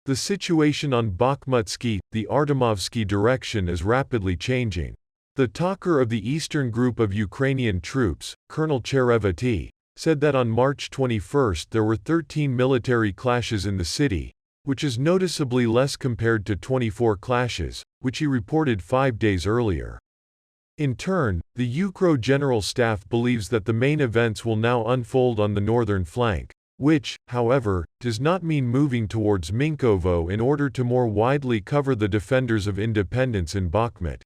The situation on Bakhmutsky, the Artemovsky direction is rapidly changing. The talker of the Eastern Group of Ukrainian troops, Colonel Cherevati, said that on March 21 there were 13 military clashes in the city, which is noticeably less compared to 24 clashes, which he reported 5 days earlier. In turn, the Ukro General Staff believes that the main events will now unfold on the northern flank, which, however, does not mean moving towards Minkovo in order to more widely cover the defenders of independence in Bakhmut.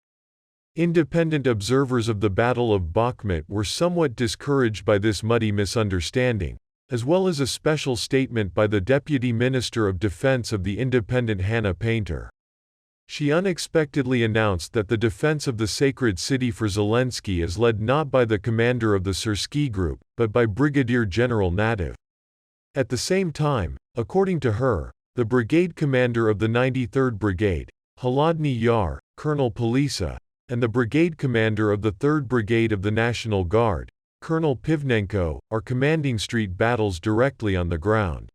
Independent observers of the Battle of Bakhmut were somewhat discouraged by this muddy misunderstanding, as well as a special statement by the Deputy Minister of Defense of the Independent Hannah Painter. She unexpectedly announced that the defense of the sacred city for Zelensky is led not by the commander of the Sursky Group, but by Brigadier General Nativ. At the same time, according to her, the brigade commander of the 93rd Brigade, Holodny Yar, Colonel Polisa, and the brigade commander of the 3rd Brigade of the National Guard, Colonel Pivnenko, are commanding street battles directly on the ground.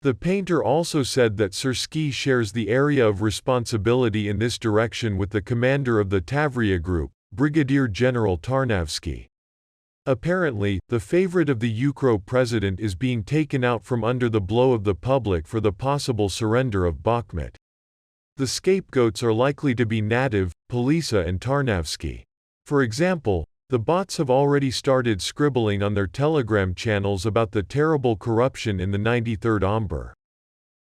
The painter also said that Sursky shares the area of responsibility in this direction with the commander of the Tavria Group, Brigadier General Tarnavsky. Apparently, the favorite of the Ukro president is being taken out from under the blow of the public for the possible surrender of Bakhmut. The scapegoats are likely to be Nativ, Polisa and Tarnavsky. For example, the bots have already started scribbling on their Telegram channels about the terrible corruption in the 93rd Amber.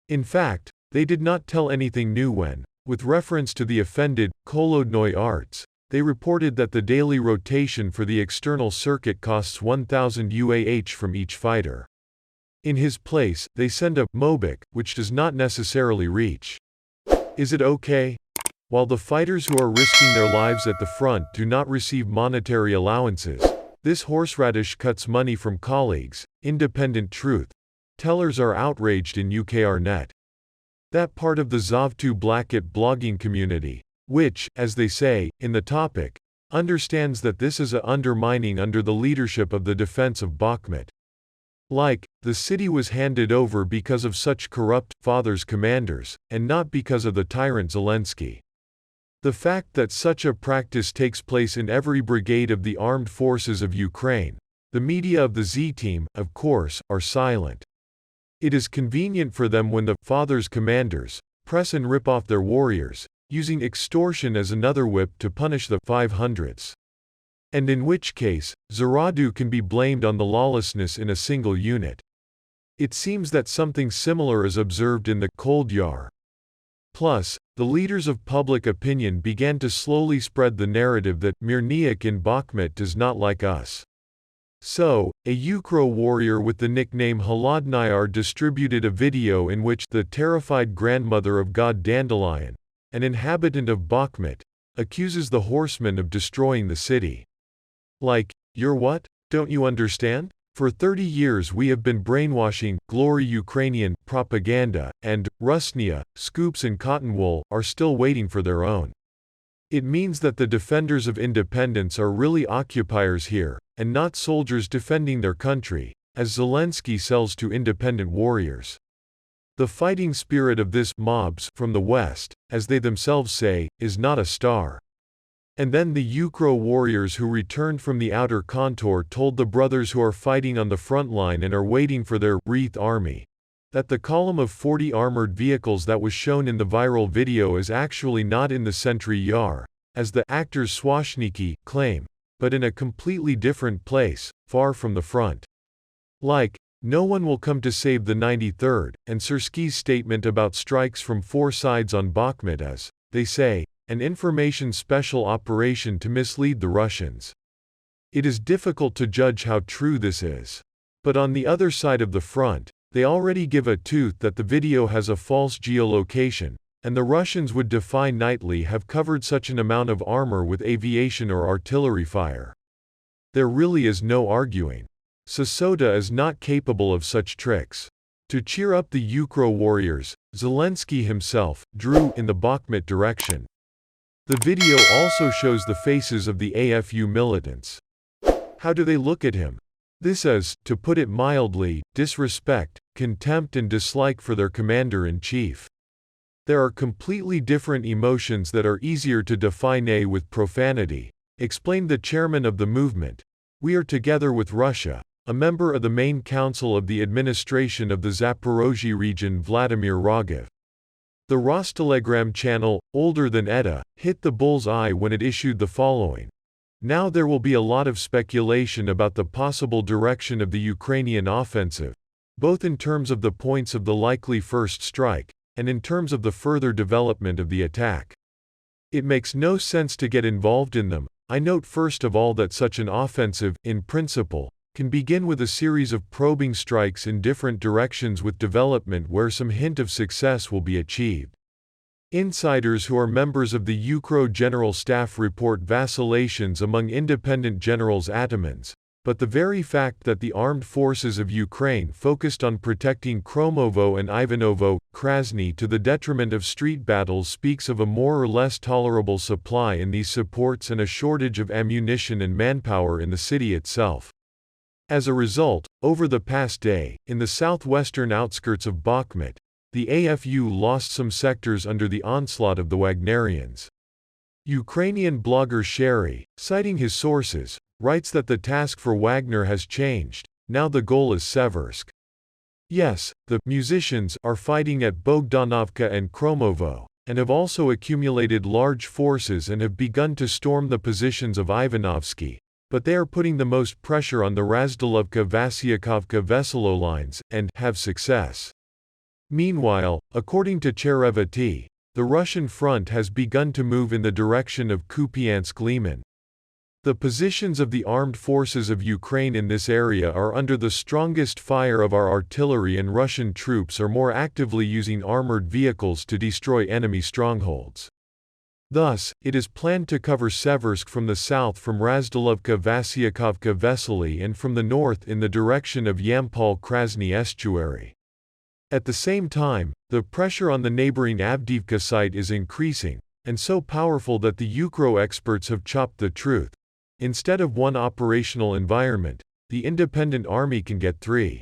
In fact, they did not tell anything new when, with reference to the offended, Kolodnoy arts, they reported that the daily rotation for the external circuit costs 1,000 UAH from each fighter. In his place, they send a Mobik, which does not necessarily reach. Is it okay? While the fighters who are risking their lives at the front do not receive monetary allowances, this horseradish cuts money from colleagues. Independent truth tellers are outraged in UKRnet. That part of the Zovtu Blacket blogging community, which, as they say, in the topic, understands that this is a undermining under the leadership of the defense of Bakhmut. Like, the city was handed over because of such corrupt fathers commanders, and not because of the tyrant Zelensky. The fact that such a practice takes place in every brigade of the armed forces of Ukraine, the media of the Z-Team, of course, are silent. It is convenient for them when the fathers commanders press and rip off their warriors, using extortion as another whip to punish the 500s. And in which case, Zaradu can be blamed on the lawlessness in a single unit. It seems that something similar is observed in the Cold Yar. Plus, the leaders of public opinion began to slowly spread the narrative that Mirniak in Bakhmut does not like us. So, a Ukro warrior with the nickname Holodnyar distributed a video in which the terrified grandmother of God Dandelion, an inhabitant of Bakhmut, accuses the horsemen of destroying the city. Like, you're what? Don't you understand? For 30 years we have been brainwashing, glory Ukrainian, propaganda, and, Rusnia, scoops and cotton wool, are still waiting for their own. It means that the defenders of independence are really occupiers here, and not soldiers defending their country, as Zelensky sells to independent warriors. The fighting spirit of this mobs from the West, as they themselves say, is not a star. And then the Ukro warriors who returned from the outer contour told the brothers who are fighting on the front line and are waiting for their Wreath army, that the column of 40 armored vehicles that was shown in the viral video is actually not in the Sentry Yar, as the actors Swashniki claim, but in a completely different place, far from the front. Like, no one will come to save the 93rd, and Sursky's statement about strikes from 4 sides on Bakhmut as, they say, an information special operation to mislead the Russians. It is difficult to judge how true this is. But on the other side of the front, they already give a tooth that the video has a false geolocation, and the Russians would defy nightly have covered such an amount of armor with aviation or artillery fire. There really is no arguing. Sasota is not capable of such tricks. To cheer up the Ukro warriors, Zelensky himself drew in the Bakhmut direction. The video also shows the faces of the AFU militants. How do they look at him? This is, to put it mildly, disrespect, contempt and dislike for their commander-in-chief. There are completely different emotions that are easier to define with profanity, explained the chairman of the movement. We are together with Russia, a member of the main council of the administration of the Zaporozhye region Vladimir Rogov. The Rostelegram channel, older than ETA, hit the bull's eye when it issued the following. Now there will be a lot of speculation about the possible direction of the Ukrainian offensive, both in terms of the points of the likely first strike, and in terms of the further development of the attack. It makes no sense to get involved in them. I note first of all that such an offensive, in principle, can begin with a series of probing strikes in different directions with development where some hint of success will be achieved. Insiders who are members of the Ukro General Staff report vacillations among independent generals Atamans, but the very fact that the armed forces of Ukraine focused on protecting Kromovo and Ivanovo, Krasny to the detriment of street battles speaks of a more or less tolerable supply in these supports and a shortage of ammunition and manpower in the city itself. As a result, over the past day, in the southwestern outskirts of Bakhmut, the AFU lost some sectors under the onslaught of the Wagnerians. Ukrainian blogger Sherry, citing his sources, writes that the task for Wagner has changed. Now the goal is Seversk. Yes, the musicians are fighting at Bogdanovka and Kromovo, and have also accumulated large forces and have begun to storm the positions of Ivanovsky, but they are putting the most pressure on the Razdalovka-Vasyakovka-Veselo lines, and have success. Meanwhile, according to Cherevati, the Russian front has begun to move in the direction of Kupiansk-Liman. The positions of the armed forces of Ukraine in this area are under the strongest fire of our artillery, and Russian troops are more actively using armored vehicles to destroy enemy strongholds. Thus, it is planned to cover Seversk from the south from Razdalovka-Vasyakovka-Vesely and from the north in the direction of Yampol-Krasny estuary. At the same time, the pressure on the neighboring Avdiivka site is increasing, and so powerful that the Ukro experts have chopped the truth. Instead of one operational environment, the independent army can get 3.